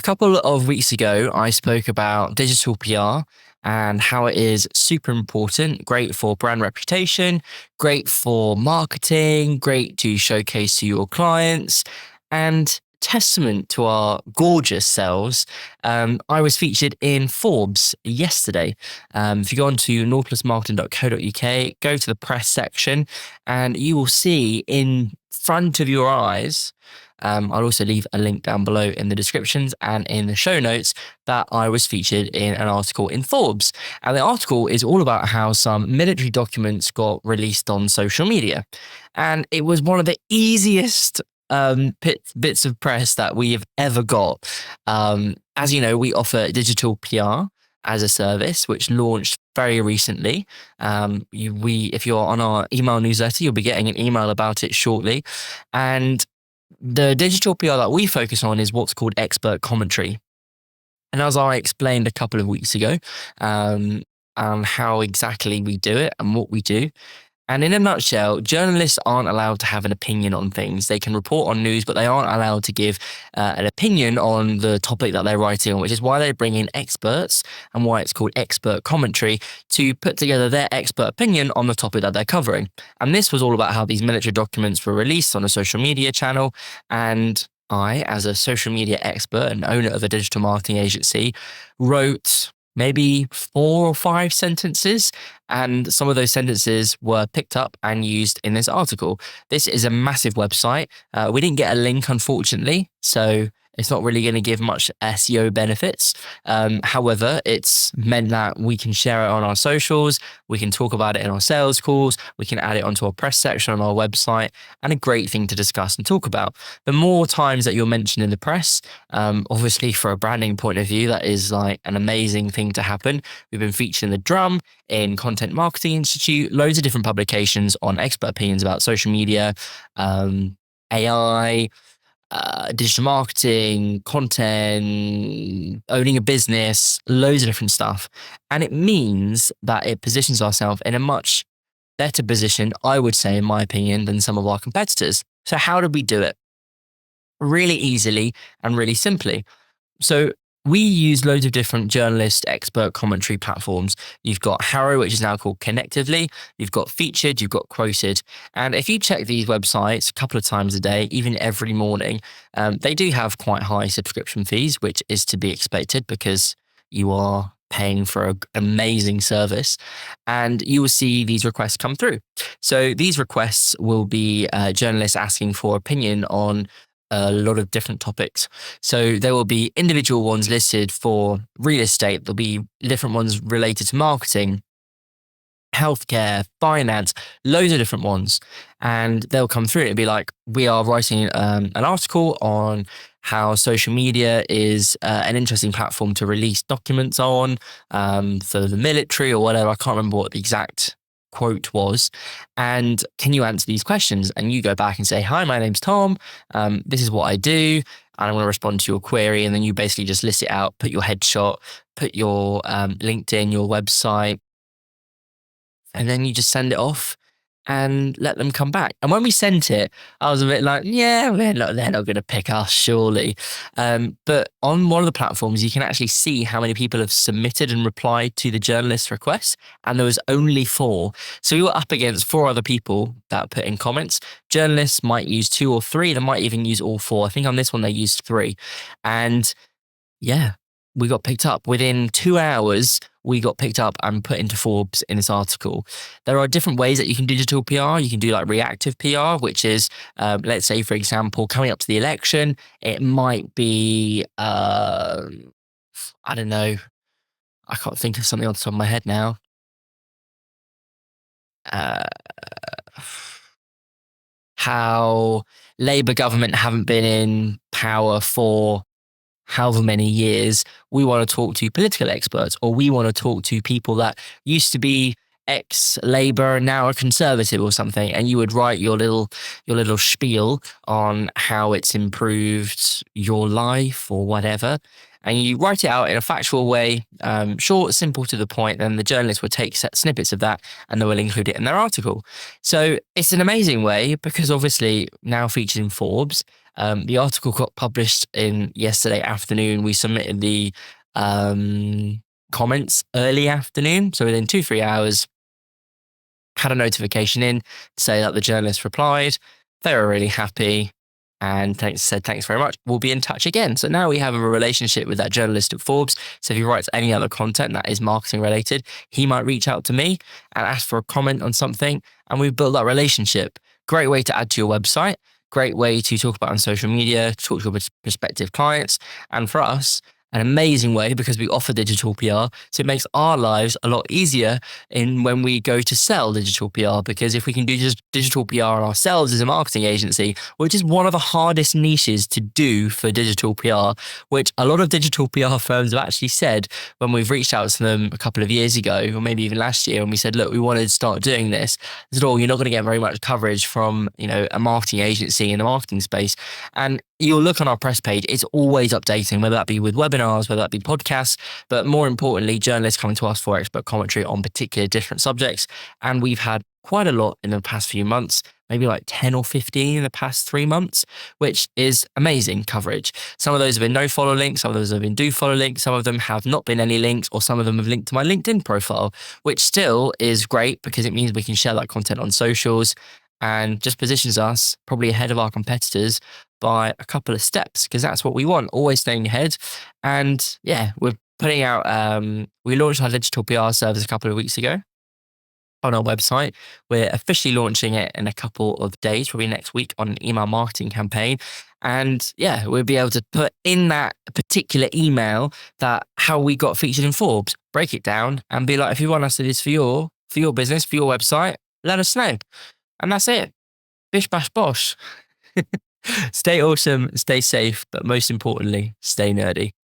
couple of weeks ago, I spoke about digital PR and how it is super important, great for brand reputation, great for marketing, great to showcase to your clients, and testament to our gorgeous selves. I was featured in Forbes yesterday. If you go on to nautilusmarketing.co.uk, go to the press section, and you will see in front of your eyes, I'll also leave a link down below in the descriptions and in the show notes, that I was featured in an article in Forbes. And the article is all about how some military documents got released on social media. And it was one of the easiest bits of press that we have ever got. As you know, we offer digital PR as a service, which launched very recently. If you're on our email newsletter, you'll be getting an email about it shortly. And the digital PR that we focus on is what's called expert commentary. And as I explained a couple of weeks ago, how exactly we do it and what we do. And in a nutshell, journalists aren't allowed to have an opinion on things. They can report on news, but they aren't allowed to give an opinion on the topic that they're writing on, which is why they bring in experts and why it's called expert commentary, to put together their expert opinion on the topic that they're covering. And this was all about how these military documents were released on a social media channel. And I, as a social media expert and owner of a digital marketing agency, wrote maybe 4 or 5 sentences, and some of those sentences were picked up and used in this article. This is a massive website. We didn't get a link, unfortunately, so it's not really going to give much SEO benefits. However, it's meant that we can share it on our socials, we can talk about it in our sales calls, we can add it onto our press section on our website, and a great thing to discuss and talk about. The more times that you're mentioned in the press, obviously for a branding point of view, that is like an amazing thing to happen. We've been featured in The Drum, in Content Marketing Institute, loads of different publications on expert opinions about social media, AI, digital marketing, content, owning a business, loads of different stuff. And it means that it positions ourselves in a much better position, I would say, in my opinion, than some of our competitors. So how did we do it? Really easily and really simply. So we use loads of different journalist expert commentary platforms. You've got Harrow, which is now called Connectively. You've got Featured, you've got Quoted. And if you check these websites a couple of times a day, even every morning, they do have quite high subscription fees, which is to be expected because you are paying for an amazing service, and you will see these requests come through. So these requests will be journalists asking for opinion on a lot of different topics. So there will be individual ones listed for real estate. There'll be different ones related to marketing, healthcare, finance, loads of different ones. And they'll come through. It'll be like, we are writing an article on how social media is an interesting platform to release documents on for the military or whatever. I can't remember what the exact quote was. And can you answer these questions? And you go back and say, hi, my name's Tom. This is what I do. And I'm going to respond to your query. And then you basically just list it out, put your headshot, put your LinkedIn, your website, and then you just send it off and let them come back. And when we sent it, I was a bit like, yeah, they're not going to pick us, surely. But on one of the platforms, you can actually see how many people have submitted and replied to the journalist's request. And there was only 4. So we were up against 4 other people that put in comments. Journalists might use 2 or 3. They might even use all 4. I think on this one, they used 3. And yeah, we got picked up. Within 2 hours, we got picked up and put into Forbes in this article. There are different ways that you can do digital PR. You can do like reactive PR, which is, let's say, for example, coming up to the election, it might be, I don't know. I can't think of something on the top of my head now. How Labour government haven't been in power for however many years. We want to talk to political experts, or we want to talk to people that used to be ex-Labour and now are Conservative or something, and you would write your little spiel on how it's improved your life or whatever, and you write it out in a factual way, short, simple, to the point. Then the journalist will take snippets of that and they will include it in their article. So it's an amazing way, because obviously now featured in Forbes, The article got published in yesterday afternoon. We submitted the comments early afternoon. So within 2-3 hours, had a notification in to say that the journalist replied. They were really happy and said, thanks very much. We'll be in touch again. So now we have a relationship with that journalist at Forbes. So if he writes any other content that is marketing related, he might reach out to me and ask for a comment on something. And we've built that relationship. Great way to add to your website. Great way to talk about on social media, talk to your prospective clients. And for us, an amazing way because we offer digital PR. So it makes our lives a lot easier in when we go to sell digital PR, because if we can do just digital PR ourselves as a marketing agency, which is one of the hardest niches to do for digital PR, which a lot of digital PR firms have actually said when we've reached out to them a couple of years ago, or maybe even last year, and we said, look, we want to start doing this. They said, oh, you're not going to get very much coverage from, a marketing agency in the marketing space. And you'll look on our press page, it's always updating, whether that be with webinars, whether that be podcasts, but more importantly, journalists coming to us for expert commentary on particular different subjects. And we've had quite a lot in the past few months, maybe like 10 or 15 in the past 3 months, which is amazing coverage. Some of those have been no follow links, some of those have been do follow links, some of them have not been any links, or some of them have linked to my LinkedIn profile, which still is great because it means we can share that content on socials and just positions us probably ahead of our competitors by a couple of steps, because that's what we want, always staying ahead. And yeah, we're putting out, we launched our digital PR service a couple of weeks ago on our website. We're officially launching it in a couple of days, probably next week, on an email marketing campaign. And yeah, we'll be able to put in that particular email that how we got featured in Forbes, break it down and be like, if you want us to do this for your business, for your website, let us know. And that's it. Bish bash bosh. Stay awesome, stay safe, but most importantly, stay nerdy.